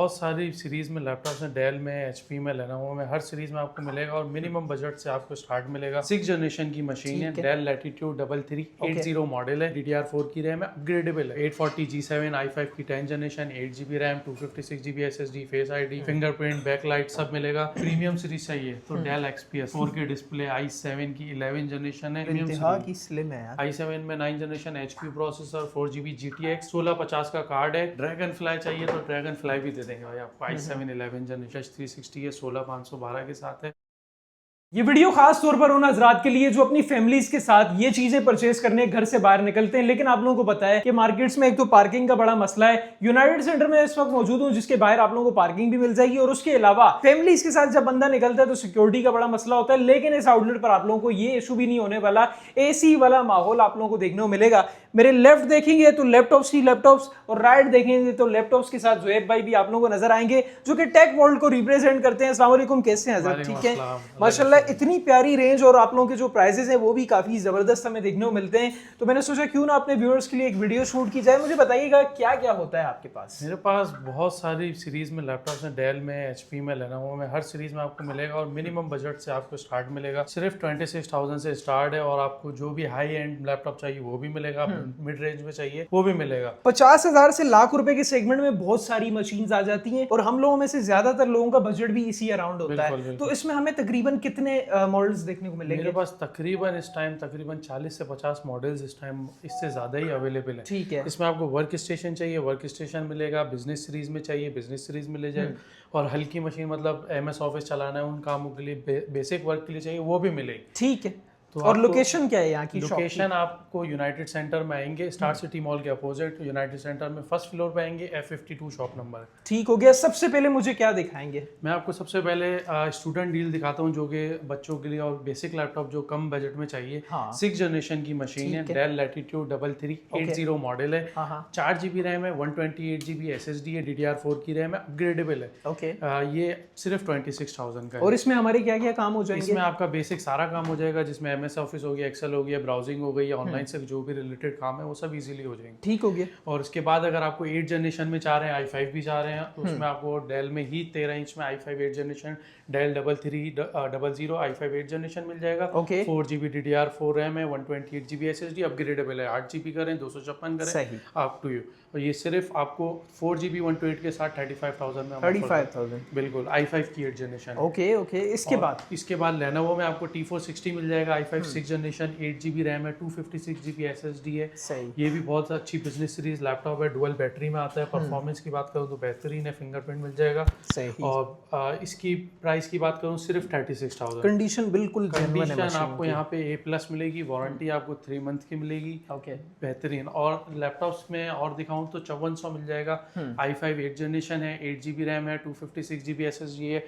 बहुत सारी सीरीज़ में लैपटॉप्स हैं, डेल में, एचपी में, लेनोवो में, हर सीरीज़ में आपको मिलेगा और मिनिमम बजट से आपको स्टार्ट मिलेगा। 6 जनरेशन की मशीन है, डेल लैटिट्यूड 3380 मॉडल है, DDR4 की रैम है, अपग्रेडेबल है, 840 G7 i5 की 10 generation, 8GB RAM, 256GB SSD, face ID, fingerprint, backlight सब मिलेगा। प्रीमियम सीरीज चाहिए तो del XPS 4K display, i7 की 11 जनरेशन है, इंतहा की स्लिम है यार। i7 में 9 generation HQ processor, 4GB GTX, 1650 का कार्ड है। ड्रैगन फ्लाई चाहिए तो ड्रैगन फ्लाई भी दे देंगे भाई आपको। i7 11 जनरेशन 360 है, 16512 के साथ है। ये वीडियो खास तौर पर उन हजरात के लिए जो अपनी फैमिलीज के साथ ये चीजें परचेस करने घर से बाहर निकलते हैं, लेकिन आप लोगों को पता है कि मार्केट्स में एक तो पार्किंग का बड़ा मसला है। यूनाइटेड सेंटर में इस वक्त मौजूद हूं, जिसके बाहर आप लोगों को पार्किंग भी मिल जाएगी, और उसके अलावा फैमिलीज के साथ जब बंदा निकलता है तो सिक्योरिटी का बड़ा मसला होता है। लेकिन इस आउटलेट पर आप लोगों को ये इशू भी नहीं होने वाला, एसी वाला माहौल आप लोगों को देखने को मिलेगा। मेरे लेफ्ट देखेंगे तो लैपटॉप्स ही लैपटॉप्स, और राइट देखेंगे तो लैपटॉप्स के साथ जुएब भाई भी आप लोगों को नजर आएंगे, जो कि टेक वर्ल्ड को रिप्रेजेंट करते हैं। अस्सलाम वालेकुम, कैसे हैं हजरत? ठीक है माशाल्लाह। इतनी प्यारी रेंज और आप लोगों के जो प्राइसेस हैं वो भी काफी जबरदस्त हमें देखने को मिलते हैं। तो मैंने सोचा क्यों ना अपने व्यूअर्स के लिए एक वीडियो शूट की जाए। मुझे बताइएगा क्या क्या होता है आपके पास? मेरे पास बहुत सारी सीरीज में लैपटॉप्स हैं, डेल में, एचपी में, लेनोवो में, हर सीरीज में आपको मिलेगा और मिनिमम बजट से आपको स्टार्ट मिलेगा। सिर्फ 26,000 से स्टार्ट है और आपको जो भी हाई एंड लैपटॉप चाहिए वो भी मिलेगा, मिड रेंज में चाहिए वो भी मिलेगा। 50,000 से लाख रुपए के सेगमेंट में बहुत सारी मशीन्स आ जाती हैं, और हम लोगों में से ज्यादातर लोगों का बजट भी इसी अराउंड होता है। तो इसमें हमें तकरीबन कितने मॉडल्स देखने को मिलेंगे? मेरे पास तकरीबन इस टाइम तकरीबन 40 से 50 मॉडल्स इस टाइम, इससे ज़्यादा ही अवेलेबल है। ठीक है। इसमें आपको वर्क स्टेशन चाहिए वर्क स्टेशन मिलेगा, बिजनेस सीरीज में चाहिए बिजनेस सीरीज मिल जाएगा, और हल्की मशीन मतलब MS ऑफिस चलाना है उन कामों के लिए, बेसिक वर्क के लिए चाहिए वो भी मिलेगी। ठीक है। तो और लोकेशन क्या है यहाँ की? लोकेशन आपको यूनाइटेड सेंटर में आएंगे, स्टार सिटी मॉल के अपोजिट यूनाइटेड सेंटर में फर्स्ट फ्लोर पे आएंगे, F52 शॉप नंबर है। ठीक हो गया। सबसे पहले मुझे क्या दिखाएंगे? मैं आपको सबसे पहले स्टूडेंट डील दिखाता हूँ, जो कि बच्चों के लिए और बेसिक लैपटॉप जो कम बजट में चाहिए। 6 जनरेशन की मशीन है, डेल लैटिट्यूड 3380 मॉडल है, 4GB रैम है, 128GB SSD है, DDR4 की रैम है, अपग्रेडेबल है। ओके। ये सिर्फ 26,000 का है। और इसमें हमारे क्या क्या काम हो जाएंगे? इसमें आपका बेसिक सारा काम हो जाएगा, जिसमें MS ऑफिस हो गया, एक्सेल हो गया, ब्राउजिंग हो गई, ऑनलाइन से जो भी रिलेटेड काम है वो सब इजीली हो जाएंगे। ठीक हो गया। और उसके बाद अगर आपको 8 जनरेशन में चाह रहे हैं, i5 भी चाह रहे हैं, तो उसमें आपको डेल में ही 13 इंच में i5 8 generation, del 3300 i5 8 generation मिल जाएगा। 4GB DDR4 रैम है, 128GB SSD, अपग्रेडेबल है, 8GB करें 256 करें, अप टू यू। और ये सिर्फ आपको 4GB 128 के साथ 35,000 में 35,000 बिल्कुल, i5 की 8 जनरेशन। ओके। इसके बाद लेनोवो में आपको T460 मिल जाएगा, i5 6 जनरेशन, 8GB रैम है, 256GB SSD है। सही। ये भी बहुत अच्छी बिजनेस सीरीज लैपटॉप है, डुअल बैटरी में आता है। परफॉर्मेंस की बात करूँ तो बेहतरीन है, फिंगरप्रिंट मिल जाएगा। सही। और इसकी प्राइस की बात करूँ सिर्फ 36,000। कंडीशन बिल्कुल कंडीशन आपको यहाँ पे A+ मिलेगी, वारंटी आपको 3 मंथ की मिलेगी। ओके। बेहतरीन। और लैपटॉप्स में और दिखाऊं तो 5400 मिल जाएगा, i5 8 जनरेशन है, 8GB रैम है, 256GB SSD है,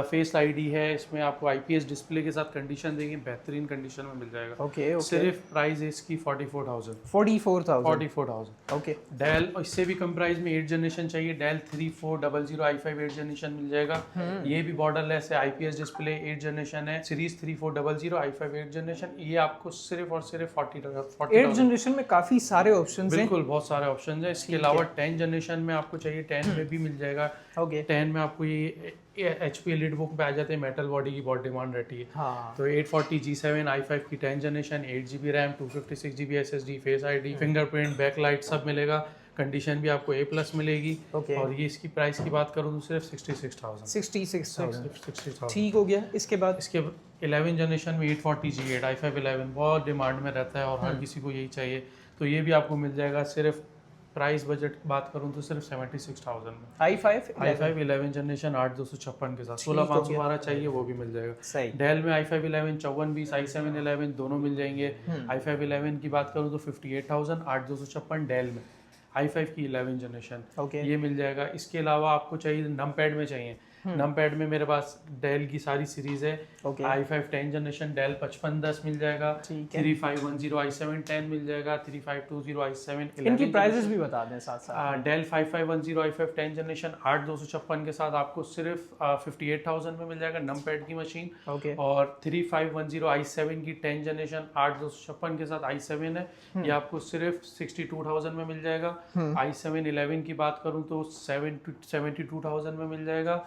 फेस आईडी है, इसमें आपको IPS डिस्प्ले के साथ कंडीशन देंगे, बेहतरीन कंडीशन में मिल जाएगा। ओके। सिर्फ प्राइस इसकी 44,000। 44,000। ओके। डेल इससे भी कम प्राइस में 8 जनरेशन चाहिए, डेल 3400 i5 8 जनरेशन मिल जाएगा। ये भी बॉर्डरलेस है, IPS डिस्प्ले, 8 जनरेशन है, सीरीज 3400 i5 8 जनरेशन। ये आपको सिर्फ और सिर्फ 40,000। 8 जनरेशन में काफी सारे ऑप्शंस हैं। बिल्कुल, बहुत सारे ऑप्शंस हैं। इसके अलावा 10 जनरेशन में आपको चाहिए, 10 में भी मिल जाएगा। 10 में आपको ये HP एलिट बुक पे आ जाते हैं, मेटल बॉडी की बहुत डिमांड रहती है। तो 840 G7 i5 की 10 generation, 8GB RAM, 256GB SSD, face ID, fingerprint, backlight सब मिलेगा। कंडीशन भी आपको A+ मिलेगी। और ये इसकी प्राइस की बात करूँ तो सिर्फ 66,000। ठीक हो गया। इसके बाद 11 जनरेशन में 840 G8 i5 11 बहुत डिमांड में रहता है और हर किसी को यही चाहिए, तो ये भी आपको मिल जाएगा। सिर्फ प्राइस बजट बात करूं तो सिर्फ 76,000 में i5 11 जनरेशन 8256 के साथ। 16512 चाहिए वो भी मिल जाएगा। डेल में i5 11 5420 i7 11 दोनों मिल जाएंगे। i5 11 की बात करूं तो 58,000 8256 डेल में, i5 की 11 जनरेशन ये मिल जाएगा। इसके अलावा आपको चाहिए नम पैड में चाहिए नम पैड में मेरे पास डेल की सारी सीरीज है। Okay. i5 10 जनरेशन डेल 5510 मिल जाएगा, 3510 i7 10 मिल जाएगा, 3520 i7 11। इनकी प्राइसेस भी बता दें साथ साथ। डेल 5510 i5 10 जनरेशन 8256 के साथ आपको सिर्फ 58,000 में मिल जाएगा नम पैड की मशीन। ओके। और 3510 i7 की 10 जनरेशन 8256 के साथ i7 है, ये आपको सिर्फ 62,000 में मिल जाएगा। i7 11 की बात करूं तो 72,000 में मिल जाएगा।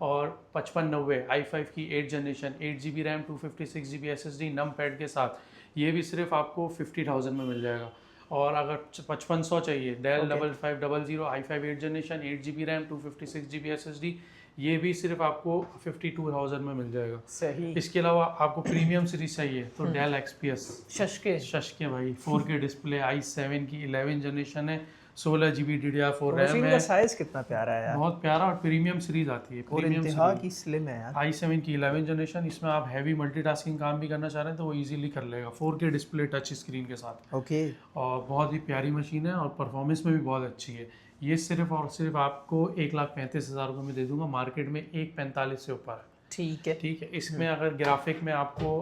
और 5590 i5 की 8 generation 8GB RAM 256GB SSD नम पैड के साथ ये भी सिर्फ आपको 50,000 में मिल जाएगा। और अगर 5500 चाहिए del 5500 i5 8 generation 8GB RAM 256GB SSD ये भी सिर्फ आपको 52,000 में मिल जाएगा। सही। इसके अलावा आपको प्रीमियम सीरीज चाहिए तो डेल XPS शशके भाई 4K डिस्प्ले i7 की 11 जनरेशन है, 16GB DDR4 रैम है। साइज कितना प्यारा है यार, बहुत प्यारा। और प्रीमियम सीरीज आती है, और इंतहा की स्लिम है यार। i7 की 11 जनरेशन, इसमें आप हैवी मल्टीटास्किंग काम भी करना चाह रहे हैं तो वो इजीली कर लेगा, 4K डिस्प्ले टच स्क्रीन के साथ। ओके। और बहुत ही प्यारी मशीन है और परफॉर्मेंस में भी बहुत अच्छी है। ये सिर्फ और सिर्फ आपको 1,35,000 रुपये में दे दूंगा, मार्केट में 1,45 से ऊपर है। ठीक है। ठीक है। इसमें अगर ग्राफिक में आपको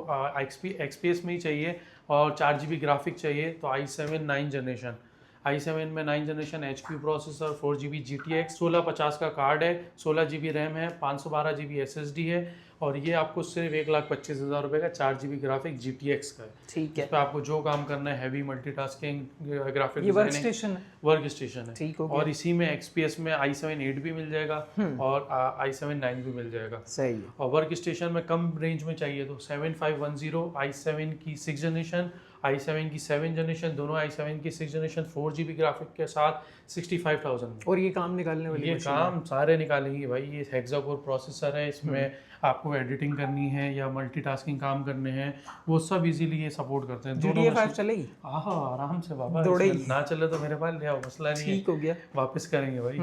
XPS में ही चाहिए और 4GB ग्राफिक चाहिए तो i7 9 जनरेशन, i7 में 9 generation HP processor, 4GB GTX, 1650 का कार्ड है, 16GB रैम है, 512GB SSD है और ये आपको सिर्फ 1,25,000 रुपये का 4GB ग्राफिक GTX का है। ठीक है। इस पे आपको जो काम करना है हैवी मल्टीटास्किंग ग्राफिक ये वर्क स्टेशन है। ठीक हो गया। और इसी में XPS में i7 8 भी मिल जाएगा और i7 9 भी मिल जाएगा। सही है। और वर्क स्टेशन में कम रेंज में चाहिए तो 7510 i7 की 6 जनरेशन, i7 की 7 जनरेशन, दोनों i7 की 6 जनरेशन 4GB ग्राफिक के साथ 65,000 में। और ये काम निकालने वाली ये काम सारे निकालेंगे भाई। ये हेक्सा कोर प्रोसेसर है, इसमें आपको एडिटिंग करनी है या मल्टीटास्किंग काम करने हैं वो सब इजीली ये सपोर्ट करते हैं। GTA 5 चलेगी? हाँ आराम से बाबा, दौड़ेगी। ना चले तो मेरे पास ले आओ, मसला नहीं है, ठीक हो गया। वापस करेंगे भाई,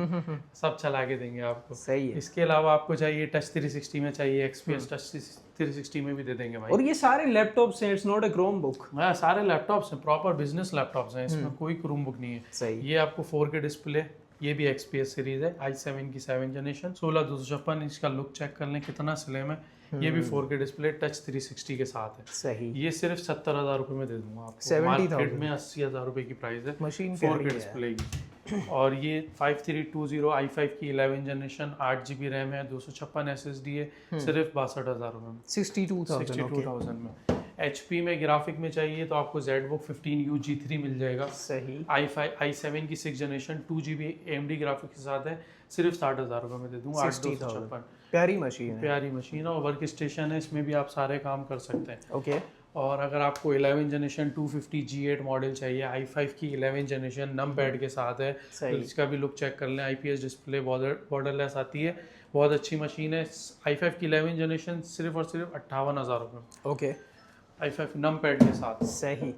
सब चला के देंगे आपको। सही है। इसके अलावा आपको चाहिए टच 360 में चाहिए XPS टच 360 में भी दे देंगे भाई। और ये सारे लैपटॉप्स हैं, it's not a Chrome book. हाँ सारे लैपटॉप्स हैं, प्रॉपर बिजनेस लैपटॉप्स हैं, इसमें कोई क्रोम बुक नहीं है। सही। ये आपको 4K डिस्प्ले, ये भी XPS सीरीज है, i7 की 7 जनरेशन, 16,256। इसका लुक चेक कर लें कितना स्लिम है। ये भी 4K डिस्प्ले टच 360 के साथ है। सही। ये सिर्फ 70,000 रुपये में दे दूंगा आपको। 70,000 मार्केट में 80,000 रुपये की प्राइस है मशीन 4K डिस्प्ले की। और ये 5320 i5 की 11 जनरेशन 8GB रैम है, 256 SSD है, सिर्फ 62,000 रुपये में, 62,000 में। HP में ग्राफिक में चाहिए तो आपको ZBook 15U G3 मिल जाएगा। सही। i7 की 6 जनरेशन 2GB AMD ग्राफिक के साथ है, सिर्फ 60,000 रुपये में दे दूंगा। 8,256। प्यारी मशीन है। प्यारी मशीन है और वर्क स्टेशन है, इसमें भी आप सारे काम कर सकते हैं। ओके। और अगर आपको 11 जनरेशन 250 G8 मॉडल चाहिए, i5 की 11 जनरेशन नम पैड के साथ है, तो इसका भी लुक चेक कर लें। IPS डिस्प्ले बॉर्डरलेस आती है, बहुत अच्छी मशीन है। i5 की 11 जनरेशन सिर्फ और सिर्फ 58,000 रुपये। ओके। i5 नम पैड के साथ। सही।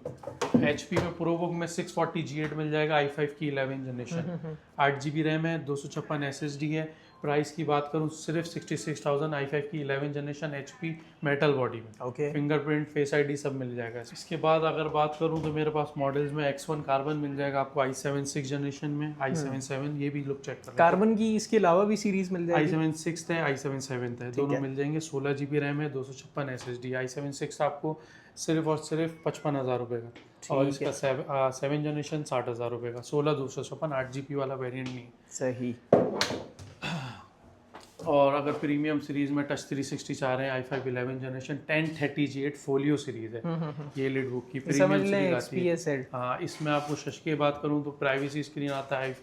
HP में प्रोबुक में 640 G8 मिल जाएगा, i5 की 11 जनरेशन, 8GB रैम है, 256 SSD है। प्राइस की बात करूं सिर्फ 66,000, i5 की 11 जनरेशन HP मेटल बॉडी में। ओके। फिंगरप्रिंट, फेस ID सब मिल जाएगा। इसके बाद अगर बात करूं तो मेरे पास मॉडल्स में X1 कार्बन मिल जाएगा आपको i7 6 जनरेशन में, i7 7, ये भी लुक चेक कर कार्बन की इसके अलावा भी सीरीज मिल जाएगी। i7 6 है, i7 7 है, दोनों मिल जाएंगे। 16GB रैम है, 256 SSD। i7 6 आपको सिर्फ और सिर्फ 55,000 रुपये का, और इसका 7 जनरेशन 60,000 रुपये का, 16,256 8GB वाला वेरिएंट नहीं। सही। और अगर प्रीमियम सीरीज में टच 360 चाह रहे हैं, i5 11 generation 1030 G8 folio series है, ये लिड बुक की प्रीमियम सीरीज आती है। हाँ, इसमें आपको शश की बात करूँ तो प्राइवेसी स्क्रीन आता है,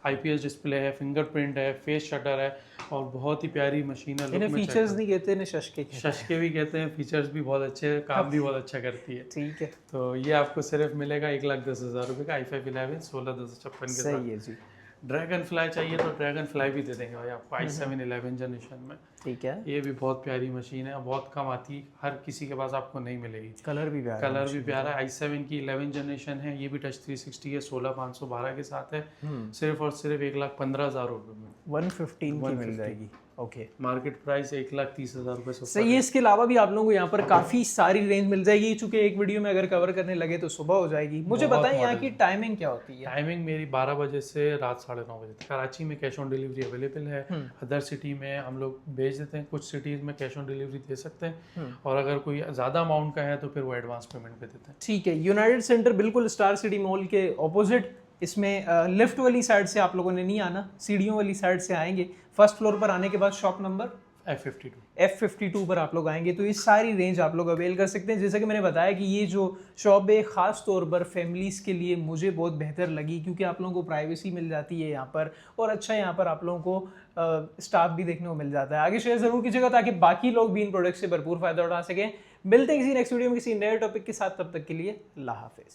IPS डिस्प्ले है, फिंगरप्रिंट है, फेस शटर है, और बहुत ही प्यारी मशीन है। इन्हें फीचर्स नहीं कहते, इन्हें शशके भी कहते हैं। फीचर्स भी बहुत अच्छे हैं, काम भी बहुत अच्छा करती है। ठीक है। तो ये आपको सिर्फ मिलेगा 1,10,000 रुपये का i5 11 16,256 के साथ। सही है जी। ड्रैगन फ्लाई चाहिए तो ड्रैगन फ्लाई भी दे देंगे भाई आपको i7 11 जनरेशन में। ठीक है। ये भी बहुत प्यारी मशीन है, बहुत कम आती है, हर किसी के पास आपको नहीं मिलेगी। कलर भी प्यारा है। i7 की 11 जनरेशन है, ये भी टच 360 है, 16,512 के साथ है, सिर्फ और सिर्फ 1,15,000 रुपये में 115 की मिल जाएगी। ओके, मार्केट प्राइस 1,30,000 रुपए से सही है। इसके अलावा भी आप लोगों को यहाँ पर काफ़ी सारी रेंज मिल जाएगी, चूंकि एक वीडियो में अगर कवर करने लगे तो सुबह हो जाएगी। मुझे बताएं यहाँ की टाइमिंग क्या होती है? टाइमिंग मेरी 12 बजे से रात 9:30 बजे तक। कराची में कैश ऑन डिलीवरी अवेलेबल है, अदर सिटी में हम लोग भेज देते हैं, कुछ सिटीज़ में कैश ऑन डिलीवरी दे सकते हैं, और अगर कोई ज़्यादा अमाउंट का है तो फिर वो एडवांस पेमेंट पे देते हैं। ठीक है। यूनाइटेड सेंटर बिल्कुल स्टार सिटी मॉल के ऑपोजिट, इसमें लिफ्ट वाली साइड से आप लोगों ने नहीं आना, सीढ़ियों वाली साइड से आएंगे। फर्स्ट फ्लोर पर आने के बाद शॉप नंबर F52 पर आप लोग आएंगे तो ये सारी रेंज आप लोग अवेल कर सकते हैं। जैसा कि मैंने बताया कि ये जो शॉप है ख़ास तौर पर फैमिलीज़ के लिए मुझे बहुत बेहतर लगी, क्योंकि आप लोगों को प्राइवेसी मिल जाती है यहाँ पर, और अच्छा यहाँ पर आप लोगों को स्टाफ भी देखने को मिल जाता है। आगे शेयर ज़रूर कीजिएगा ताकि बाकी लोग भी इन प्रोडक्ट से भरपूर फ़ायदा उठा सकें। मिलते हैं किसी नेक्स्ट वीडियो में किसी नए टॉपिक के साथ, तब तक के लिए अल्लाह हाफिज़।